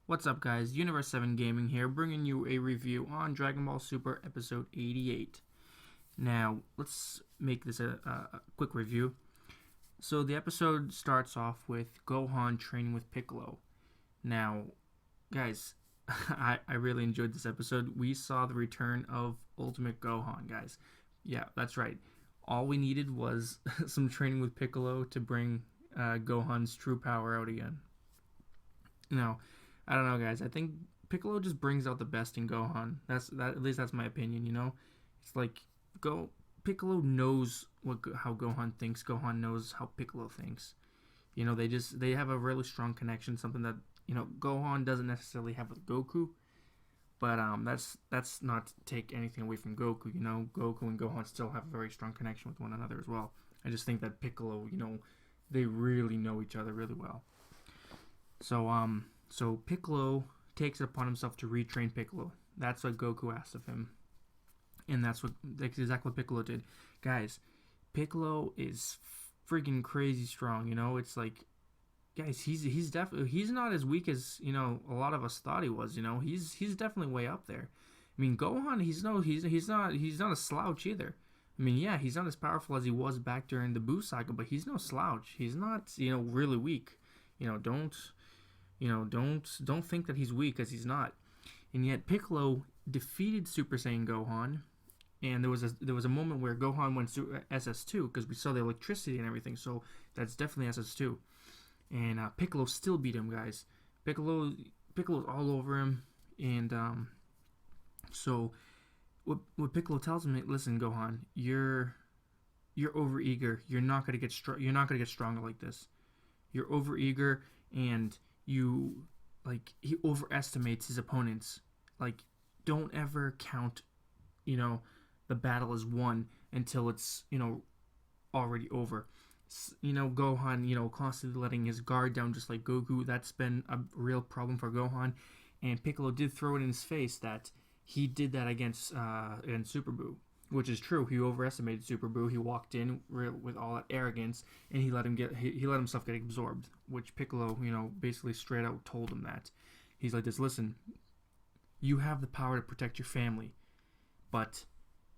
What's up, guys? Universe 7 Gaming here, bringing you a review on Dragon Ball Super Episode 88. Now, let's make this a quick review. So, the episode starts off with Gohan training with Piccolo. Now, guys, I really enjoyed this episode. We saw the return of Ultimate Gohan, guys. Yeah, that's right. All we needed was some training with Piccolo to bring Gohan's true power out again. Now, I don't know, guys. I think Piccolo just brings out the best in Gohan. At least that's my opinion. It's like Piccolo knows how Gohan thinks. Gohan knows how Piccolo thinks. They have a really strong connection. Something that Gohan doesn't necessarily have with Goku. But that's not to take anything away from Goku. Goku and Gohan still have a very strong connection with one another as well. I just think that Piccolo, they really know each other really well. So Piccolo takes it upon himself to retrain Piccolo. That's what Goku asked of him, and that's exactly what Piccolo did. Guys, Piccolo is freaking crazy strong. It's like, guys, he's not as weak as a lot of us thought he was. He's definitely way up there. I mean, Gohan, he's not a slouch either. I mean, yeah, he's not as powerful as he was back during the Buu saga, but he's no slouch. He's not really weak. Don't think that he's weak, because he's not. And yet Piccolo defeated Super Saiyan Gohan, and there was a moment where Gohan went to SS2 because we saw the electricity and everything. So that's definitely SS2. And Piccolo still beat him, guys. Piccolo's all over him, and so what Piccolo tells him, listen, Gohan, you're overeager. You're not gonna get stronger like this. You're overeager, and he overestimates his opponents. Like, don't ever count the battle as won until it's already over. Gohan constantly letting his guard down, just like Goku. That's been a real problem for Gohan, and Piccolo did throw it in his face that he did that against Super Buu, which is true. He overestimated Super Buu. He walked in with all that arrogance, and he let himself get absorbed. Which Piccolo, basically straight out told him that. He's like this: listen, you have the power to protect your family, but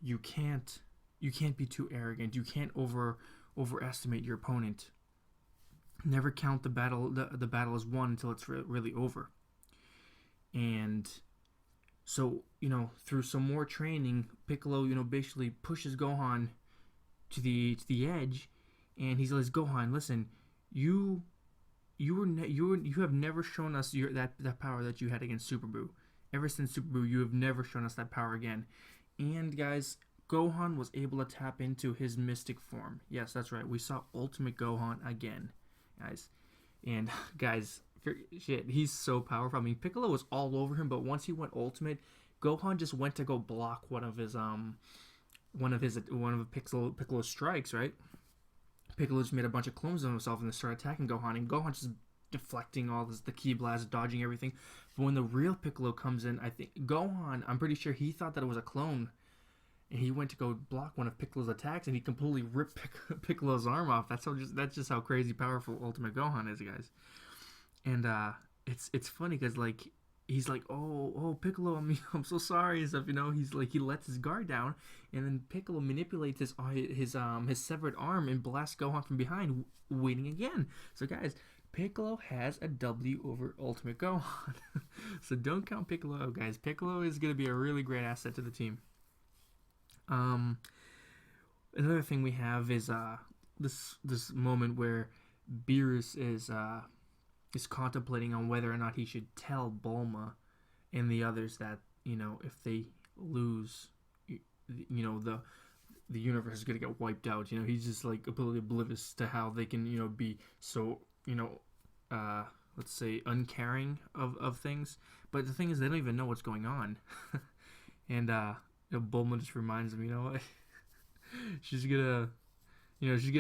you can't be too arrogant. You can't overestimate your opponent. Never count the battle as won until it's really over. And so, through some more training, Piccolo, basically pushes Gohan to the edge, and he says, Gohan, listen, you have never shown us that power that you had against Super Buu. Ever since Super Buu, you have never shown us that power again. And guys, Gohan was able to tap into his mystic form. Yes, that's right. We saw Ultimate Gohan again, guys. And guys, he's so powerful. I mean, Piccolo was all over him, but once he went Ultimate, Gohan just went to go block one of Piccolo's strikes, right? Piccolo just made a bunch of clones of himself and they started attacking Gohan, and Gohan just deflecting all the ki blast, dodging everything. But when the real Piccolo comes in, I think Gohan, I'm pretty sure he thought that it was a clone, and he went to go block one of Piccolo's attacks, and he completely ripped Piccolo's arm off. That's just how crazy powerful Ultimate Gohan is, guys. And it's funny because he's like, oh Piccolo, I'm so sorry and stuff. He's like, he lets his guard down, and then Piccolo manipulates his severed arm and blasts Gohan from behind, winning again. So guys, Piccolo has a W over Ultimate Gohan. So don't count Piccolo out, guys. Piccolo is gonna be a really great asset to the team. Another thing we have is this moment where Beerus is contemplating on whether or not he should tell Bulma and the others that if they lose, the universe is gonna get wiped out. He's just like completely oblivious to how they can be so let's say uncaring of things. But the thing is, they don't even know what's going on. And Bulma just reminds him, she's gonna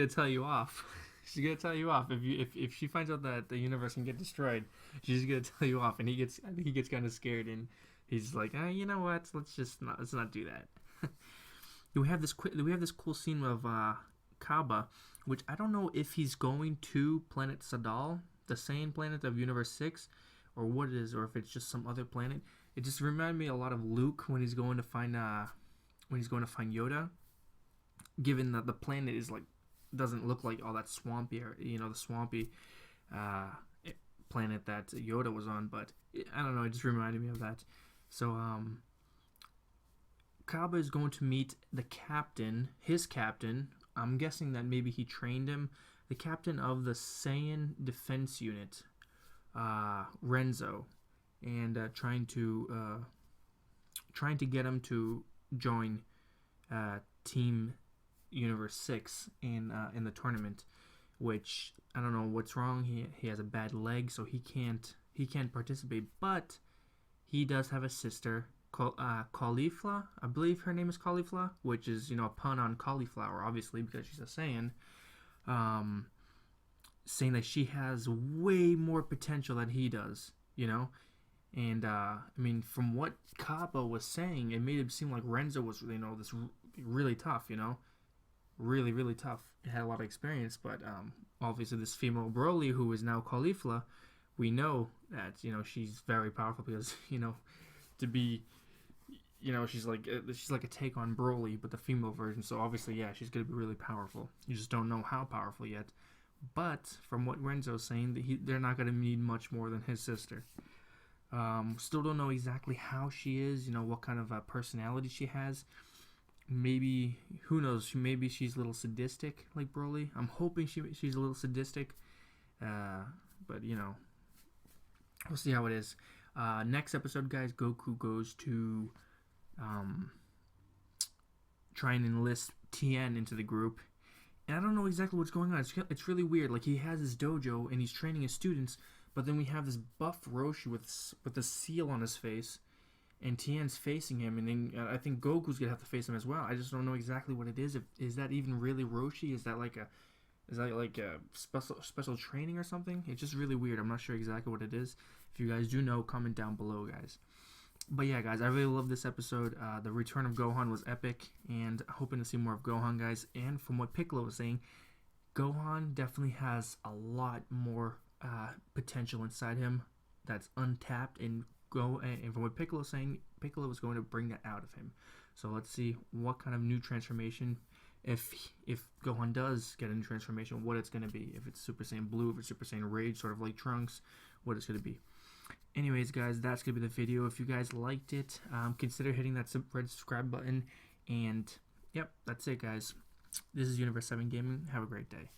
tell you off. She's gonna tell you off if she finds out that the universe can get destroyed. She's gonna tell you off, and I think he gets kind of scared, and he's like, you know what? Let's not do that. we have this cool scene of Kaba, which I don't know if he's going to planet Sadal, the Saiyan planet of Universe 6, or what it is, or if it's just some other planet. It just reminded me a lot of Luke when he's going to find Yoda. Given that the planet is like doesn't look like all that swampy, or the swampy uh, planet that Yoda was on, but I don't know. It just reminded me of that. So Kaba is going to meet the captain, his captain. I'm guessing that maybe he trained him. The captain of the Saiyan Defense Unit, Renzo, and trying to get him to join Team Universe 6 in the tournament. Which I don't know what's wrong. He has a bad leg, so he can't participate. But he does have a sister, Caulifla. I believe her name is Caulifla, which is a pun on cauliflower, obviously, because she's a Saiyan. Saying that she has way more potential than he does, and I mean, from what Kappa was saying, it made it seem like Renzo was this really tough, really, really tough. It had a lot of experience, but obviously this female Broly, who is now Caulifla, we know that she's very powerful because to be she's like a take on Broly, but the female version. So obviously, yeah, she's gonna be really powerful. You just don't know how powerful yet. But from what Renzo's saying, they're not gonna need much more than his sister. Still don't know exactly how she is. What kind of personality she has. Maybe, who knows? Maybe she's a little sadistic like Broly. I'm hoping she's a little sadistic. But we'll see how it is. Next episode, guys, Goku goes to try and enlist Tien into the group. And I don't know exactly what's going on. It's really weird. Like, he has his dojo and he's training his students, but then we have this buff Roshi with a seal on his face, and Tien's facing him, and then I think Goku's gonna have to face him as well. I just don't know exactly what it is. Is that even really Roshi? Is that like a special training or something? It's just really weird. I'm not sure exactly what it is. If you guys do know, comment down below, guys. But yeah, guys, I really love this episode. The return of Gohan was epic, and hoping to see more of Gohan, guys. And from what Piccolo was saying, Gohan definitely has a lot more potential inside him that's untapped. And from what Piccolo was saying, Piccolo was going to bring that out of him. So let's see what kind of new transformation, if Gohan does get a new transformation, what it's going to be. If it's Super Saiyan Blue, if it's Super Saiyan Rage, sort of like Trunks, what it's going to be. Anyways, guys, that's going to be the video. If you guys liked it, consider hitting that red subscribe button. And, yep, that's it, guys. This is Universe 7 Gaming. Have a great day.